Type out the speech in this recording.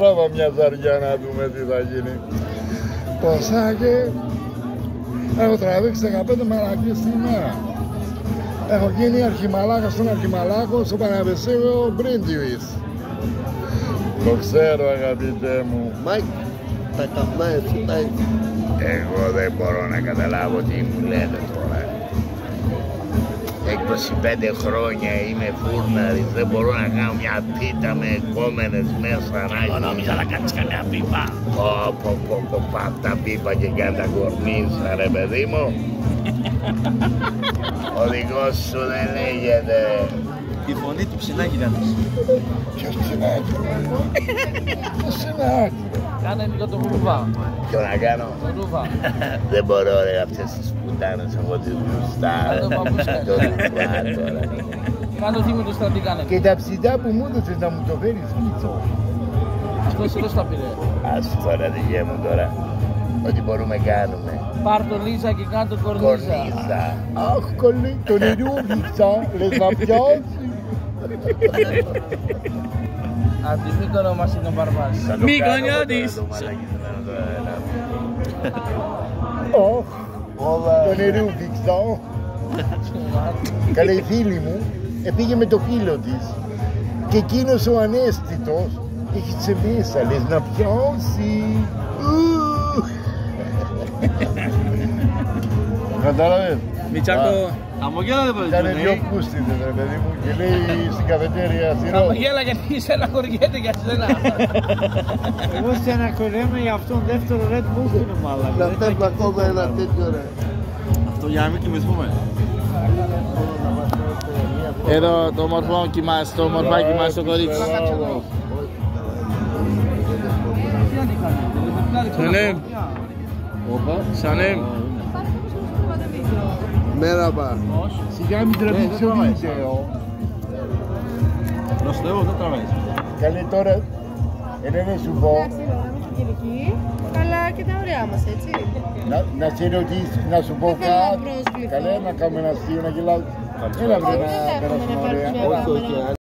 Πράβα μια ζαριά να δούμε τι θα γίνει. Ποσάκι. Έχω τραβήξει 15 μαλακίες τη μέρα. Έχω γίνει αρχιμαλάκα στον αρχιμαλάκο στο Πανεπιστήμιο Μπρίντιουις. Το ξέρω αγαπητέ μου. Μάικ, τα καπνά έτσι, τα έτσι. Εγώ δεν μπορώ να καταλάβω τι μου λέτε τώρα. 25 χρόνια είμαι φούρναρης, δεν μπορώ να κάνω μια πίτα με κόμενες μέσα. Εγώ νόμιζα να κάνεις καμιά πίπα. Παπ τα πίπα και κάνε τα κορνίζα ρε παιδί μου. Ο δικός σου δεν λέγεται. Η φωνή του Ψινάκη ήταν. Ποιος Ψινάκη? Ψινάκη. Κάνε λίγο το ρούβα. Ποιο να κάνω? Το ρούβα. Δεν μπορώ ρε αυτές τις πουτάνες εγώ τις γουστάρω. Το ρούβα τώρα. Κάνε το θύμιο του στρατή κάνε. Και τα ψητά που μου έδωσες να μου το φέρεις πίσω. Αυτός εδώ στα πήρε. Ας τώρα δικαί μου τώρα. Ό,τι μπορούμε κάνουμε. Πάρ' το Λίζα και κάνε το κορνίζα. Κορνίζα. Αχ κολλή, τον νερούβηξα. Λες να πιάσει. Αντιμήκονο μας είναι ο Μπαρμπάς. Μυκονιώτης. Αχ, τον νερούβηξα. Καλέ η φίλη μου πήγε με το φίλο της. Και εκείνος ο ανέστητος έχει μέσα. Λες να πιάσει. Κατάλαβες. Μιτσάκο. Χαμογέλα δεν Κάνε μπορεί. δυο πούστιδες ρε παιδί μου και λέει στην καφετέρια σειρό. Χαμογέλα γιατί στεναχωριέται για σένα. Εγώ στεναχωριέμαι για αυτόν δεύτερο Red Bull είναι μάλλον. Να παίρνω ακόμα ένα τέτοιο ρε. Αυτό για να μην κοιμηθούμε. Εδώ το μορφό κοιμάσαι, το μορφάκι κοιμάσαι το κορίτσι. Σανέμ. Σανέμ. Merhaba. Σιγά μην τραβήξει το βίντεο. Νοστεύω, δεν τραβάει. Καλέ τώρα, να σου πω, Αλλά και τα ωραία μας, έτσι. να σε ρωτήσω, να σου πω Δεν θέλω να κάτι. προσβληθώ. Καλέ να κάνουμε ένα αστείο, να γελάω. Έλα βρε να περάσουμε ωραία. Όχι, όχι.